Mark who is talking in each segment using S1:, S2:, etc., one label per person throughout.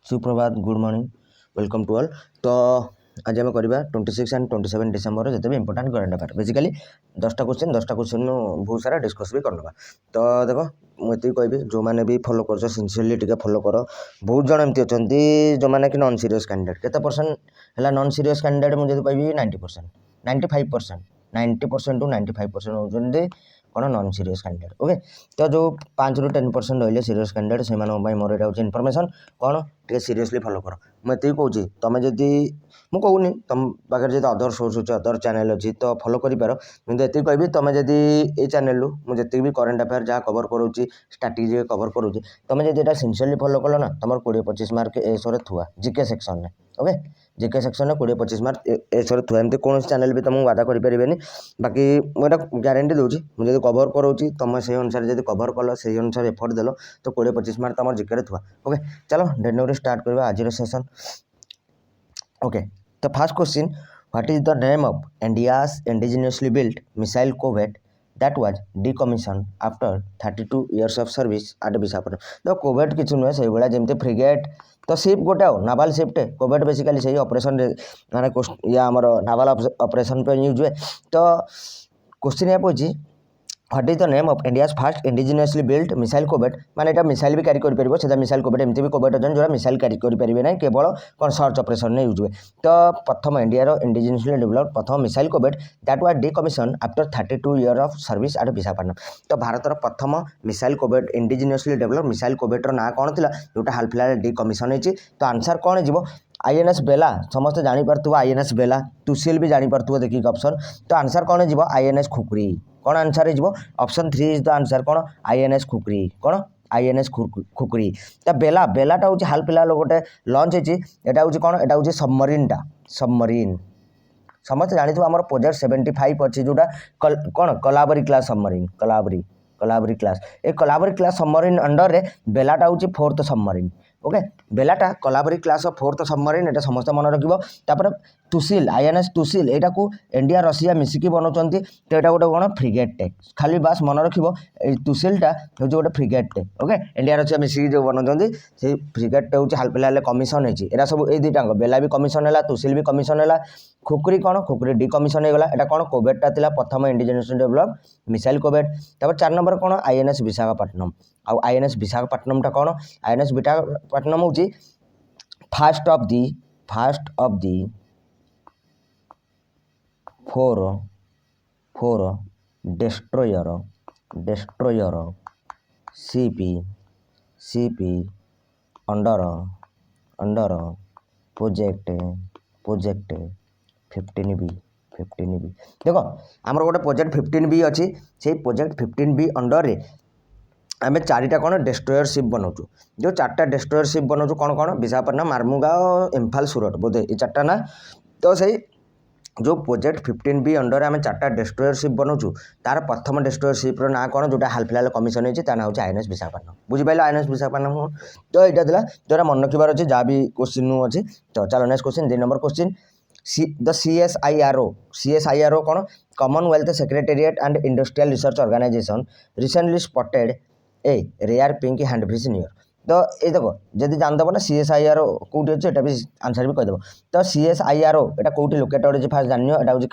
S1: सुप्रभात good morning welcome to all. तो आज आम करवा 26 एंड 27 डिसेम्बर जिते भी इंपोर्टाट करंट अफेयर बेसिकली 10टा क्वेश्चन बहुत सारा डिस्कस भी करना। तो देख मुझे कहबी जो मैंने भी फॉलो कर सिंसियरली टी फॉलो कर। बहुत जन एमती अच्छा जो मैंने कि नॉन सीरियस कैंडिडेट केते परसेंट है नॉन सीरियस कैंडिडेट मुझे कहबी 90% 95% 90% टू 95% होती कौन नॉन सीरियस कैंडिडेट। ओके तो जो 5 ରୁ 10% रही सीरियस कैंडिडेट से मोर यहाँ हूँ इनफर्मेशन कौन टे सीरियसली फॉलो कर। मुझे कहूँ तुम जदि मुझे कहूनी तुम पाखे जब अदर सोर्स अच्छे अदर चैनल अच्छी तो फॉलो कर मुझे ये कहबी तुम जदि ये चैनल मुझे भी करंट अफेयर जहाँ कवर करूँ स्ट्राटेजी कवर करूँ तुम जब यहाँ सिंसियरली फॉलो कल ना तुम 20-25 मार्क एसो थुआ जिके सेक्शन में। ओके जिके सेक्शन में 20-25 मार्क एसो थुआ एमती कौन चैनल भी तुमको वादा करें। बाकी मुझे गारंटी दूसरी मुझे जब कवर करूँ तुम से अनुसार जब कवर कल से अनुसार एफर्ट देल तो 20-25 मार्क तुम जिके थुआ। ओके चलो डेट स्टार्ट करवा आज सेसन। ओके तो first question what is the name of India's indigenously built missile corvette that was decommission after 32 years of service at Visakhapatnam. तो कोवेट किसी नुहे से भाया जमी फ्रिगेट तो शिप गोटे नावाल शिफ्टे कोवेट बेसिकली से ऑपरेशन माने या आमर नावाल ऑपरेशन पे यूज हुए। तो क्वेश्चन यहाँ पूछी what is the name of India's first indigenously built missile corvette माने एटा मिसाइल भी कैरी कर से मिसाइल कोवेट एमती भी कोवेट अच्छे जो मिसाइल कैरी करेंगे ना केवल कौन सर्च ऑपरेशन में यूज हुए। तो प्रथम इंडिया इंडिजिनियसली डेवलप प्रथम missile corvette that was decommission after 32 years of service at Visakhapatnam. तो भारतर प्रथम missile corvette indigenously develop missile कोवेटर ना कौन थी जोटा हाल फिलहाल डिकमिशन होती। तो आंसर कौन हो आईएनएस बेला समस्त जापर आईएनएस बेला तुसिल भी जापर देखिए ऑप्शन। तो आंसर कौन हो आईएनएस खुखरी कौन आंसर हो ऑप्शन 3 इज द आंसर कौन आईएनएस खुखरी कौन आईएनएस खुखरी। तो बेला बेलाटा हूँ हाल फिलहाल गोटे लंच होती यहाँ हूँ कौन यहाँ हूँ सबमरीनटा सबमरीन समस्त जानी आम प्रोजेक्ट 75 अच्छी जोटा कौन Kalvari class submarine Kalvari class ए कलाबरी क्लास सबमरीन अंडर रे बेलाटा हूँ 4th सबमरीन। ओके बेलाटा Kalvari class of 4th submarine एटा समस्त मन रखिए। तुसिल आईएनएस तुसिल यहाँ को इंडिया रशिया मिसिकी बनाऊँ तो यहाँ गोटे कौन फ्रिगेटे खाली बास मन रखिए तुसिलटा हूँ गोटे फ्रिगेटे। ओके इंडिया रशिया मिसिकी जो बनाऊँ से फ्रिगेट हूँ हाल फिलहाल कमिशन होती है सब ये दुईटा बेला भी कमिशन है तुसिल भी कमिशन है खुखरी कौन खुखरी डिकमिशन होगा यहाँ कौन कोवेटा था प्रथम इंडिजिनियस डेवलप मिसाइल कोवेट। तापर 4 नंबर कौन आईएनएस विशाखापट्टनम आउ आईएनएस विशाखापट्टनम टा कौन आईएनएस विशाखापट्टनम हूँ fast of the four destroyer CP under project 15B देखो आमर गोटे प्रोजेक्ट 15B अच्छी से प्रोजेक्ट 15B अंडर रे आम 4टा कौन डेस्ट्रॉयर शिप बनाऊँ जो 4टा डेस्ट्रॉयर शिप बनाऊँ कौन कौन विशाखापट्टनम मार्मुगा और इम्फाल सूरत बोधे ये 4टा ना। तो सही जो प्रोजेक्ट 15B अंडर आम 4टा डेस्ट्रॉयर शिप बनाऊँ तार प्रथम डेस्ट्रॉयर शिप्र ना कौन जोटा हाल फिलहाल कमिशन होती हूँ आईएनएस विशाखापट्टनम बुझीपारे आईएनएस विशाखापट्टनम। तो यहाँ था जोटा मन रखिबार अच्छे जहाँ भी क्वेश्चन अच्छी। तो चलो next question 3 number question the CSIRO कौन Commonwealth Secretariat and Industrial Research Organisation recently spotted a rare pink handfish near. तो ये देखो जब जानदेव ना CSIRO कौटी अच्छे भी आंसर भी कहीदेव। तो CSIRO यहाँ कौटी लोकेटेड अच्छे फास्ट जान यहाँ हूँ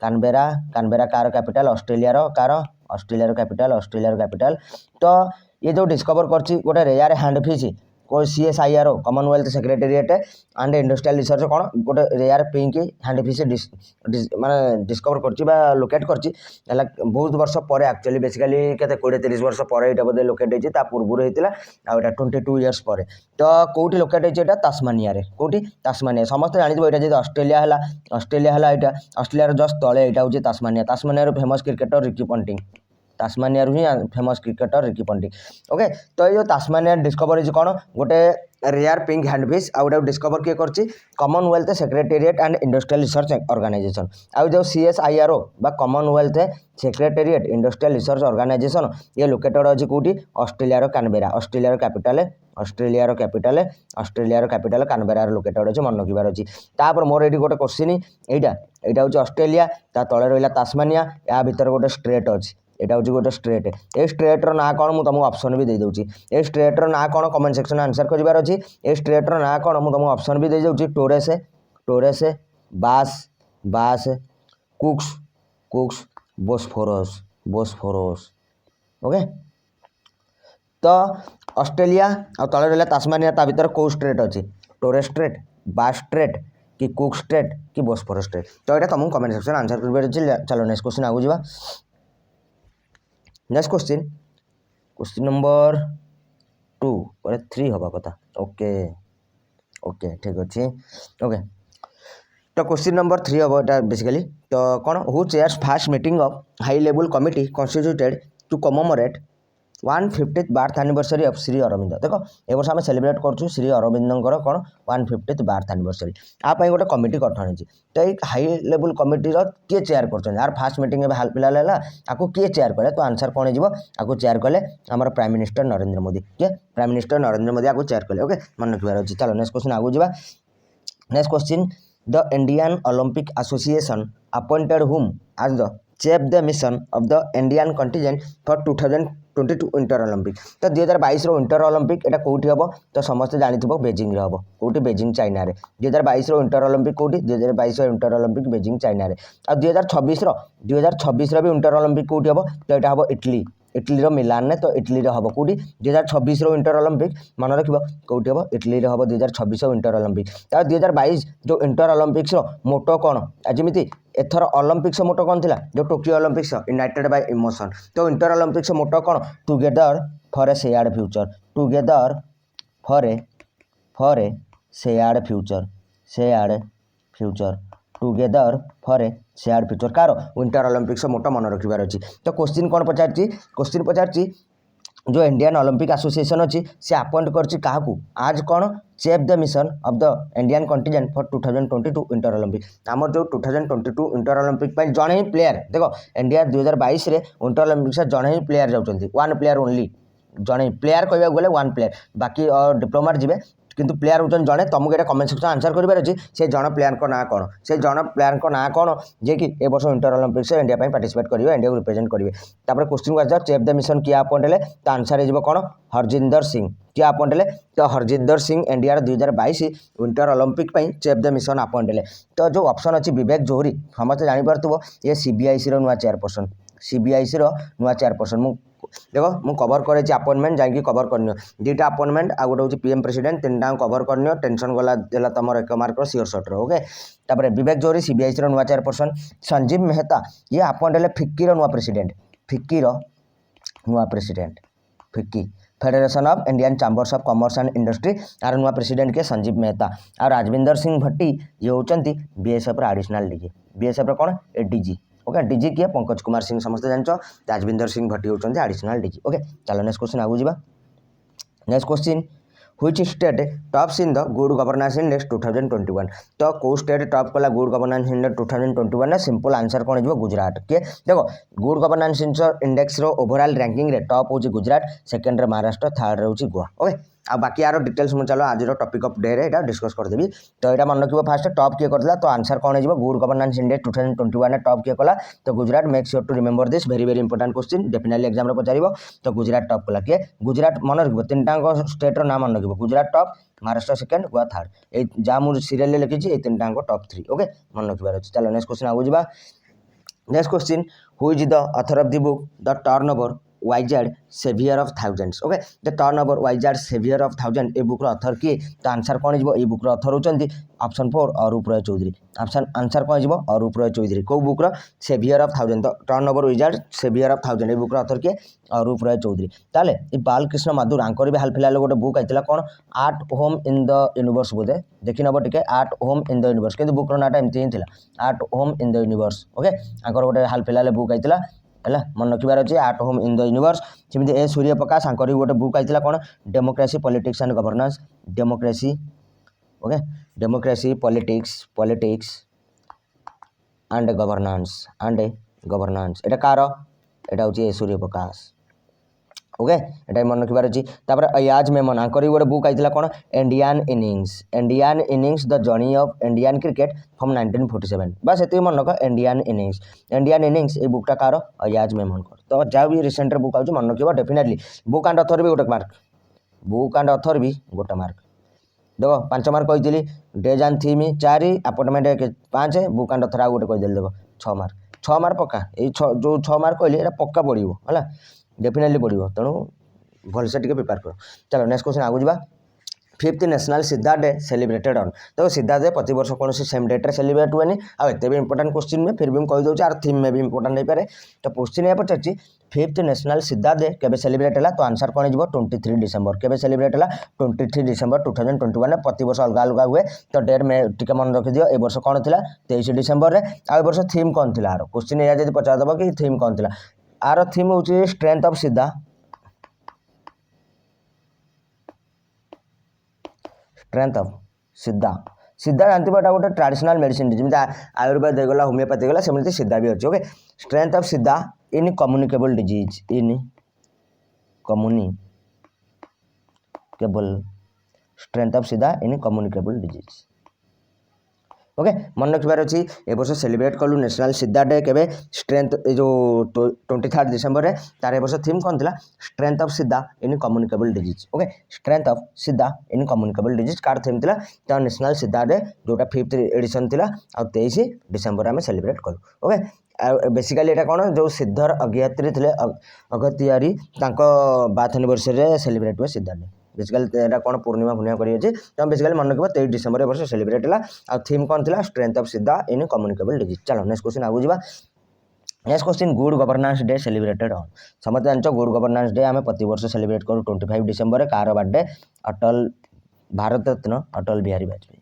S1: Canberra car capital Australia capital. तो ये जो डिस्कवर कर गोटे रेयर हैंडफिश को CSIRO Commonwealth Secretariat and Industrial research कौन गोटे रेयर पिंक हैंडफिश माने डिस्कवर कर लोकेट कर बहुत वर्ष पर एक्चुअली बेसिकली केते 20-30 वर्ष पर यहाँ बोधे लोकेट होता पूर्व होता 22 years पर। तो कौटी लोकेट होता तास्मानिया कौटी तास्मानिया समस्त जानी यहाँ जब ऑस्ट्रेलिया है यहाँ ऑस्ट्रेलिया जस्ट तले यहाँ हूँ Tasmania famous cricketer Ricky Ponting Tasmania ही famous cricketer Ricky Ponting. Okay तो ये तास्मानिया डिस्कवर हो कौन गोटे रेयर पिंक हैंडफिश आउ डिस्कवर किए कर Commonwealth Secretariat and Industrial Research Organisation आउ जो CSIRO बा Commonwealth Secretariat Industrial Research Organisation ये लोकेटेड अच्छी कौटी Australia Canberra Australia capital Canberra located अच्छे मन रखिबार अच्छी। तापर मोर ये गोटे क्वेश्चन यहाँ हूँ ऑस्ट्रेलिया ता तले रहा तास्मानिया या भितर गोटे स्ट्रेट अच्छी यहाँ हूँ गोटे स्टेट ए स्टेट्र ना कौन मुझे तुमको ऑप्शन भी दे दूँगी ए स्टेट्र ना कौन कमेंट सेक्शन आंसर करार अच्छी ए स्टेट्र ना कौन मुझे तुमको ऑप्शन भी दे दूँगी टोरेस टोरेस बास बास कुक्स कुक्स बोस्फोरस बोस्फोरस ओके तो ऑस्ट्रेलिया आ तले रहा तास्मानिया ता भीतर कौ स्टेट अच्छी टोरेस स्टेट बास स्टेट कि कुक स्टेट कि बोस्फोरस स्टेट तो यहाँ तुमको कमेंट सेक्शन आंसर कर चलो नेक्स्ट क्वेश्चन आगू जा नेक्स्ट क्वेश्चन नंबर 2 पर 3 हवा कथा ओके ओके ठीक अच्छे ओके तो क्वेश्चन नंबर 3 हम यहाँ बेसिकली तो कौन who chairs first meeting of high level committee constituted to commemorate 150th birth anniversary of Shri Aurobindo देख ए वर्ष आम सेलिब्रेट करूँ श्री अरविंदर कौन 150th बर्थ एनिवर्सरी आप गोटे कमिटी गठन होती तो ये हाई लेवल कमिटी किए चेयर कर यार फास्ट मीटिंग हाल फिलहाल है आपको किए चेयर कले तो आंसर कौन हो चेयर कले आम प्राइम मिनिस्टर नरेंद्र मोदी किए प्राइम मिनिस्टर नरेंद्र मोदी आपको चेयर कले ओके मन रखार अच्छी चलो नेक्स्ट क्वेश्चन आगू जा next question the Indian Olympic Association appointed whom as the chief the mission of the Indian contingent for 2022 winter Olympic तो 2022 विंटर ओलंपिक एटा कौटी हम तो समस्त जानी बेजिंग हम कौटी बेजिंग चाइना रे 2022 विंटर ओलंपिक कौटी 2022 विंटर ओलंपिक बेजिंग चाइना रे आ 2026 भी विंटर ओलंपिक कौटी हम तो यहाँ हम इटली इटली मिलान ने तो इटली हम कौटी 2026 विंटर ओलंपिक मन रख कौटी हम इटली हम 2026 विंटर ओलंपिक 2022 जो विंटर ओलंपिक्स मोटो कौन जमी एथर ओलंपिक्स मोटो कौन थी जो Tokyo Olympics united by emotion तो विंटर ओलंपिक्स मोटो कौन together for a shared future together for a shared future together for a shared future कार विंटर ओलंपिक्स मोटो मन रखार अच्छी तो क्वेश्चन कौन पचार क्वेश्चन पचार जो इंडियन ओलंपिक एसोसिएशन अच्छी से अपॉइंट कर आज कौन chief the mission of the Indian contingent for 2022 winter Olympic आमर जो 2022 विंटर ओलंपिक जड़े ही प्लेयर देख इंडिया 2022 रे विंटर ओलंपिक्स जड़े ही प्लेयर जाऊँच वन प्लेयर ओनली जड़े प्लेयर कहवाक गले वन प्लेयर बाकी डिप्लोमाट जी किंतु प्लेयर होचन जड़े तुमको ये कमेंट सेक्शन आंसर करार अच्छी से जन प्लेयर को ना कौन से जन प्लेयर को ना कौन जे कि ए वर्ष विंटर ओलंपिक्स इंडिया पार्टिसिपेट करेंगे इंडिया को रिप्रेजेंट करेंगे तापर क्वेश्चन को आस चीफ द मिशन किए अपॉइंट है तो आंसर हो कौन हरजिंदर सिंह किए अपॉइंट है तो Harjinder Singh India 2022 winter Olympic chief the mission appoint है तो जो ऑप्शन अच्छी विवेक जोहरी समस्त जापर ये सीबीआईसी नुआ चेयरपर्सन सीबीआईसी नुआ चेयरपर्सन देख मु कवर करे अपॉइंटमेंट जाकि कवर करनी दुटा अपॉइंटमेंट आ गोटे हूँ पीएम प्रेसिडेंट 3टा कवर करनी टेंशन गला तुम 1 मार्क सियोर सटर ओके तापर विवेक जोहरी सीबीआईसी नुआ चेयरपर्सन संजीव मेहता ये अपॉइंट है फिक्कीर नुआ president FICCI Federation of Indian Chambers of Commerce and Industry आर नुआ प्रेसिडेंट के संजीव मेहता और राजविंदर सिंह भट्टी ये होती बीएसएफ एडिशनल डीजी बीएसएफ कौन एडीजी ओके डीजी किए पंकज कुमार सिंह समस्त जान राजविंदर सिंह भट्टी होती एडिशनल डीजी ओके चलो नेक्स्ट क्वेश्चन आगू जा next question which state tops in the good governance index 2021 तो कौ स्टेट टॉप कला good governance index 2021 simple answer कौन हो गुजरात किए देखो good governance index overall ranking रे टॉप हो गुजरात सेकेंड महाराष्ट्र थर्ड रे गोवा ओके आ बाकी यार डिटेल्स मुझे चलो आज टॉपिक ऑफ डे रे डिस्कस करदेवी तो यहाँ मन रखिए फास्ट टॉप किए करला तो आंसर कौन हो गुड गवर्नेंस इंडेक्स 2021 टॉप किए कला तो Gujarat make sure to remember this very very important question definitely exam रे पचार तो गुजरात टॉप कला किए गुजरात मन रखिए 3टा स्टेटर ना मन रखिए Gujarat top Maharashtra second Goa third ये जहाँ मुझे सीरियल लिखी 3टा टॉप 3 ओके मन रखिबार अच्छे चलो नेक्स्ट क्वेश्चन आगू जा next question who is the author of the book the turnover wizard saviour of thousands okay the turnover wizard saviour of thousand ए बुक ऑथर किए तो आंसर कौन हो बुक ऑथर होती ऑप्शन 4 अरूप रॉय चौधरी आंसर कौन हो अरूप रॉय चौधरी कौ बुक सेवियर ऑफ थाउजेंड तो turnover wizard saviour of thousand ए बुक ऑथर किए अरूप रॉय चौधरी ताले बालकृष्ण माधुर आंकर भी हाल फिलहाल गोटे बुक आईला कौन art home in the universe बोधे देखी नब टे art home in the universe कि बुक नाटा एमती ही art home in the universe okay आंकर गोटे हाल फिलहाल बुक आईला है मन रखार अच्छे art home in the universe सेमती ए सूर्य प्रकाश आंकर गोटे बुक आईला कौन democracy politics and governance democracy okay democracy politics and governance एटा कार एटा हूँ ए सूर्य प्रकाश ओके एटा मन रखिबार अछि तापर अयाज मेमन आंकर गोटे बुक आइथिला कोन Indian innings the journey of Indian cricket from 1947 बस एते मन रख इंडियन इनिंग्स ए बुकटा कार अयाज मेमन कर तो जा भी रिसेंट बुक आउछ मन रखिबो डेफिनेटली बुक एंड ऑथर भी गोटे मार्क देखो 5 मार्क कही डेज and theme 4 appointment 5 book and author आ गोटे कही देखो 6 मार्क पक्का ये जो 6 मार्क कहली एटा पक्का पड़ो है डेफिनेटली पड़ो तेणु भलसे टिके प्रिपेयर कर चलो नेक्स्ट क्वेश्चन आगु जा 5th नेशनल सिद्धा डे सेलिब्रेटेड ऑन देखो सिद्धा डे प्रति वर्ष कौन सेम डेट्रे सेलिब्रेट हुए आते भी इंपोर्टेंट क्वेश्चन में फिर भी कही दूसरी आर थीम में भी इंपोर्टेंट हो पाए तो क्वेश्चन यहाँ पचार 5th नेशनल सिद्धा डे केबे सेलिब्रेट है तो आंसर कौन हो 23 डिसेंबर केबे सेलिब्रेट है 23 डिसेंबर 2021 प्रति वर्ष अलग अलग हुए तो डेट में टिके मन रखिदियो ए वर्ष कौन था 23 डिसेंबर में आ वर्ष थीम कौन थी आर क्वेश्चन या जब पचारदेव कि थीम कौन थी आर थीम हूँ स्ट्रेंथ ऑफ सिद्धा सीधा जानते गोटे ट्रेडिशनल मेडिसिन जमी आयुर्वेद देगला होमियोपैथी गला सेमती सीधा भी अच्छे okay strength of Siddha in communicable disease strength of Siddha in communicable diseases okay मन रखिबार अच्छी ए वर्ष सेलिब्रेट कलु नेशनल सीधा डे केबे स्ट्रेंथ जो 23 डिसेंबर रे तार ए वर्ष थीम कौन था strength of Siddha in communicable diseases okay strength of Siddha in communicable diseases कार थीम था तो नेशनल सीधा डे जोटा 5th एडिशन था आ 23 डिसेंबर आम सेलिब्रेट कलु ओके बेसिकली एटा कौन जो सिद्धर अज्ञात्री थे अगत्यारी बाथ एनिवर्सरी सेलिब्रेट हुए सीधा डे बेसिकली एटा कौन पूर्णिमा करी तो बेसिकली मन रखा 23 डिसेंबर वर्ष सेलिब्रेट है आ थीम कौन था strength of Siddha in communicable disease चलो नेक्स्ट क्वेश्चन आगु जा next question good governance day celebrated on समझते जानते गुड गवर्नेंस डे आम प्रति वर्ष सेलिब्रेट करूँ 25 डिसेंबर कार बर्थडे अटल भारत रत्न अटल बिहारी वाजपेयी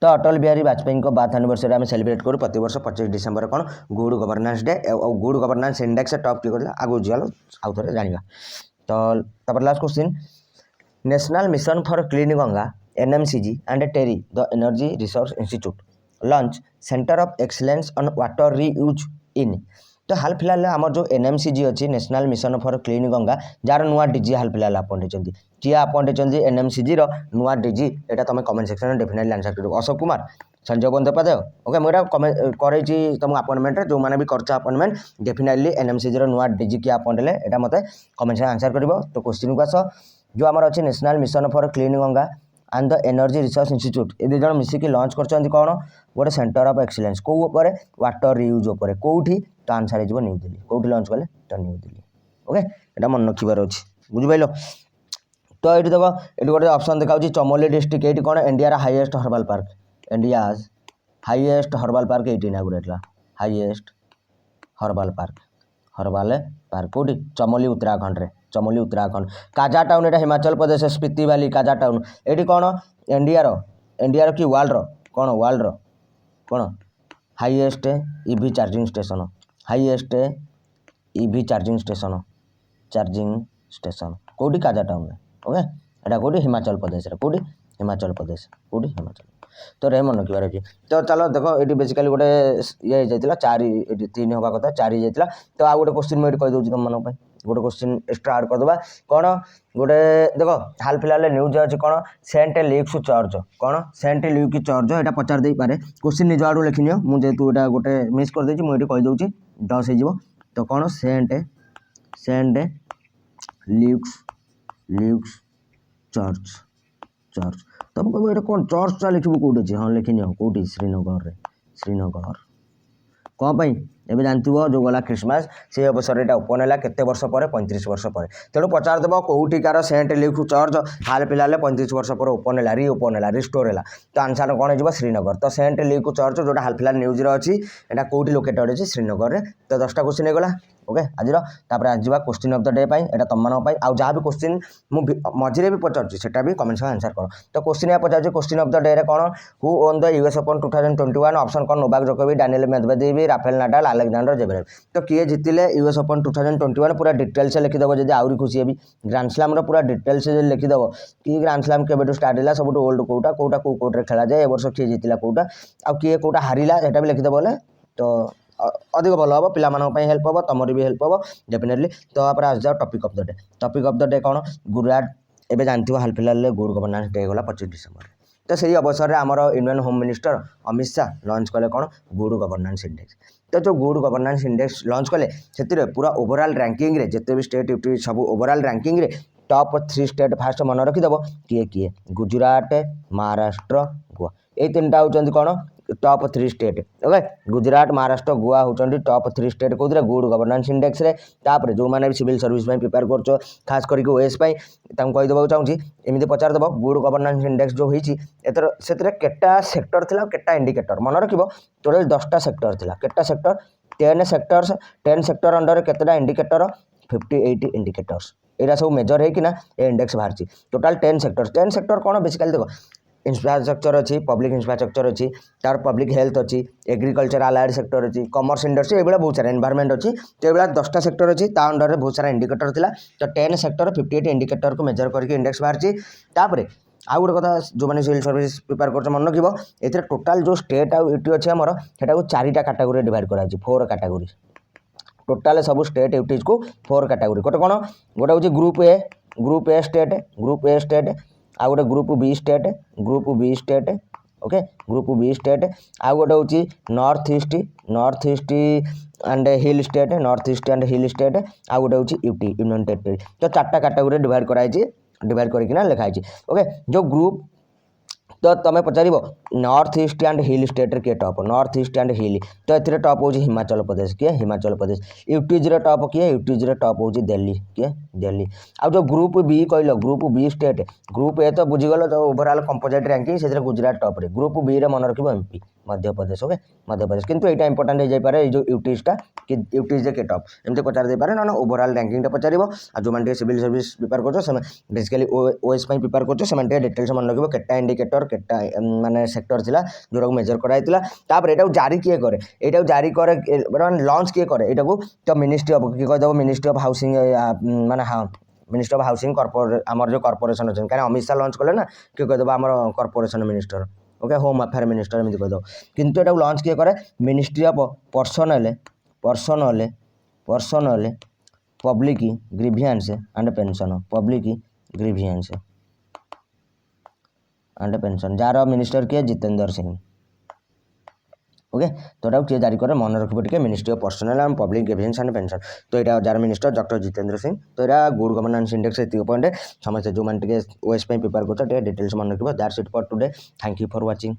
S1: तो अटल बिहारी वाजपेयी को बाथ एनिवर्सरी आम सेलिब्रेट करूँ प्रति वर्ष 25 डिसेंबर कौन गुड गवर्नेंस डे और गुड गवर्नेंस इंडेक्स टॉप किए कर आगु चलो आउ थे जाना तो last question national mission for clean Ganga NMCG and TERI the Energy Resource Institute launch Center of Excellence on Water Reuse in तो हाल फिलहाल आम जो NMCG अच्छी national mission for clean Ganga jar नुआ डीजी हाल फिलहाल अपॉइंट किए अपॉइंट NMCG नुआ DG एटा तुम कमेंट सेक्शन में डेफिनेटली आंसर कर अशोक कुमार संजय बंदोपाध्याय ओके मुझे कमेंट कर तुम अपॉइंटमेंट जो मैंने भी कर अपॉइंटमेंट डेफिनेटली NMCG नुआ डीजी किए अपॉइंट है मत कमेंट सेक्शन आंसर कर तो क्वेश्चन को आस जो आम अच्छी national mission for clean Ganga and the energy research institute ये दुज मिसिकी लॉन्च कर कौन गोटे सेंटर ऑफ एक्सीलेंस कौ ऊपर वाटर रियूज उपर कौटी तो आंसर हो न्यू दिल्ली कौटी लॉन्च कले तो न्यू दिल्ली ओके यहाँ मन रखार अच्छे बुझिपाल तो ये देख ये गोटे ऑप्शन देखा चमोली डिस्ट्रिक्ट ये कौन India highest herbal park India highest herbal park ये इनागुरेट हाईएस्ट हर्बाल पार्क कौटी चमोली उत्तराखंड रे चमोली उत्तराखंड काजा टाउन एटा हिमाचल प्रदेश स्पीति वैली काजा टाउन ये कौन इंडिया कि वर्ल्ड कौन हाईएस्ट ईवी चार्जिंग स्टेशन कौटी काजा टाउन में ओके एटा कौटी हिमाचल प्रदेश हिमाचल तो रे मन रखिबार अच्छी तो चलो देखो ये बेसिकली गोटे ये जाता 4 हवा कथा 4 जाता तो आ गोटे क्वेश्चन मुझे कहीदे तुम मन गोटे क्वेश्चन एक्स्ट्रा ऐड करदे कौन गोटे देख हाल फिलहाल न्यूज अच्छी कौन सेंट ल्यूक्स चर्च कौन सेंट ल्यूक चर्च यहाँ पचार दे पारे क्वेश्चन निज आड़ू लिखिनि मुझे यहाँ गोटे मिस करदे मुझे कहीदे 10 हो तो कौन सेंट ल्यूक्स चर्च तुम कह ये कौन चर्चा लिखू कौट अच्छे हाँ लिखिनि कौटी श्रीनगर कौन एवं जानते जो गला क्रिसमस से अवसर यहाँ ओपन है केते वर्ष पर 35 वर्ष पर तेणु पचारदेव कौटिकार सेंट ल्यूक चर्च हाल फिलहाल 35 वर्ष पर ओपन है रिओपन है रिस्टोर है तो आंसर कौन हो श्रीनगर तो सेंट ल्यूक चर्च जो हाल फिलहाल न्यूज अच्छी यहाँ कौटी लोकेटेड अच्छी श्रीनगर में तो 10टा क्वेश्चन होगा ओके आज आज क्वेश्चन ऑफ द डे यहाँ तुम मानी जहाँ भी क्वेश्चन मझे भी पचार से भी कमेंट में आंसर कर तो क्वेश्चन यहाँ पचार क्वेश्चन ऑफ द डे कौन who own the US open 2021 option कौन नोवाक जोकोविच Daniel Medvedev Rafale Nadal Alexander Zverev तो किए जीतिले US ओपन 2021 पूरा डिटेल से लिखिदेव जब आउरी खुशी हेबी ग्रांड स्लैम पूरा डिटेल से लिखिदेव कि ग्रांड स्लैम केबेठू स्टार्ट है सब ओल्ड कौटा कौटा कौ कोर्टे खेला जाए ए वर्ष किए जीतिला कौटा आ किए कौटा हारिला सेटा भी लिखिदेव बोले तो अधिक भल हम पाई हेल्प हम तुम भी हेल्प हम डेफिनेटली। तो आप आस जाओ topic of the day. Topic of the day कौन गुजरात एवं जानते हाल फिलहाल गुड गवर्नेंस डे गला 25 डिसेम्बर। तो सही अवसर में आमर Indian home minister Amit Shah launch कले कौन गुड गवर्नेंस इंडेक्स। तो जो गुड गवर्नेंस इंडेक्स लॉन्च कले से पूरा ओवरऑल रैंकिंग रे जिते भी स्टेट यूटी सब ओवरऑल रैंकिंग रे टॉप 3 स्टेट फास्ट मन रखीदेव किए किए गुजरात महाराष्ट्र गोवा ये 3टा होती कौन top 3 state. Okay Gujarat Maharashtra Goa होती टॉप 3 स्टेट कौन गुड गवर्नेंस इंडेक्स रे। तापर जो मैंने भी सिविल सर्विस प्रिपेयर कर खास करके ओएस कहीदेव चाहिए एमती पचारदेव गुड गवर्नेंस इंडेक्स जो होती से केटा सेक्टर थिला केटा इंडिकेटर मन रख टोटल 10टा सेक्टर थिला केटा सेक्टर 10 सेक्टर अंडर केतेटा इंडिकेटर 58 इंडिकेटर्स एरा सब मेजर होना ये इंडेक्स बाहर टोटाल 10 सेक्टर कौन बेसिकली देख इंफ्रास्ट्रक्चर अच्छी पब्लिक इंफ्रास्ट्रक्चर अच्छी तार पब्लिक हेल्थ अच्छी एग्रीकल्चर आलाइड सेक्टर अच्छी कमर्स इंडस्ट्री ये बहुत सारा एनवायरमेंट अच्छी तो ये 10टा सेक्टर अच्छी ता अंडर में बहुत सारा इंडिकेटर थिला तो 10 सेक्टर 58 इंडिकेटर को मेजर करके इंडेक्स बाहर। आउ गोटे कथा जो मैंने सिविल सर्विस प्रिपेयर कर मन रखिए ए टोटाल जो स्टेट आउटी अच्छे आमर से 4टा कैटेगोरी डिवाइड कराई 4 कैटेगोरी टोटाल सब स्टेट यूटीज को 4 कैटेगोरी गोटे कौन गोटे हूँ ग्रुप ए स्टेट आ गोटे group B state okay group B state आ गोटे हूँ north east and hill state आ गोटे हूँ यूटी यूनियन टेरिटरी। तो 4टा कैटेगोरी डिवाइड करके लिखाई ओके जो ग्रुप तो तुम पचार north east and hill state किए top north east and hill तो ये टॉप हो हिमाचल प्रदेश किए हिमाचल प्रदेश यूटीज टॉप किए यूटीज टॉप हो दिल्ली किए दिल्ली। आ जो ग्रुप बी कहल group B state group A तो बुझीगल तो ओवरऑल कंपोजिट रैंकिंग से गुजरात टॉप रे ग्रुप बी रे मन रखिए एमपी मध्य प्रदेश ओके मध्य प्रदेश किंतु यहाँ इंपोर्टाट हो जाए जो यूटीजटा कि यूटीज के टॉप एमती पचार दे पारे ना ओवरऑल रैंकिंग पचार जो मैंने सिविल सर्विस प्रिपेयर कर बेसिकली ओएस प्रिपेयर कर डिटेल्स मन रखिए केटा इंडिकेटर केटा माने सेक्टर थिला जोरा मेजर कराइला तापर एटा जारी किए करे एटा जारी करे माने लॉन्च किए करे एटा को तो मिनिस्ट्री ऑफ कि कहदेव मिनिस्ट्री ऑफ हाउसिंग माने हाँ मिनिस्ट्री ऑफ हाउसिंग आमर जो कॉर्पोरेशन अच्छे कहीं अमित शाह लॉन्च कले ना कि कहदेव आम corporation minister okay home affair minister एमती कहदेव किंतु एटा लॉन्च किए करे ministry of personnel public grievance and pension public grievance and pension jar minister किए जितेंद्र सिंह ओके तो यहाँ किए जारी करे मन रखिए ministry of personal and public grievance and pension तो यहाँ jar minister doctor Jitendra Singh तो यहाँ गुड गवर्नेंस इंडेक्स ये पॉइंट समस्त जो मैंने ओएस प्रिपेयर कर डिटेल्स मन रखिए that's it for today thank you for watching.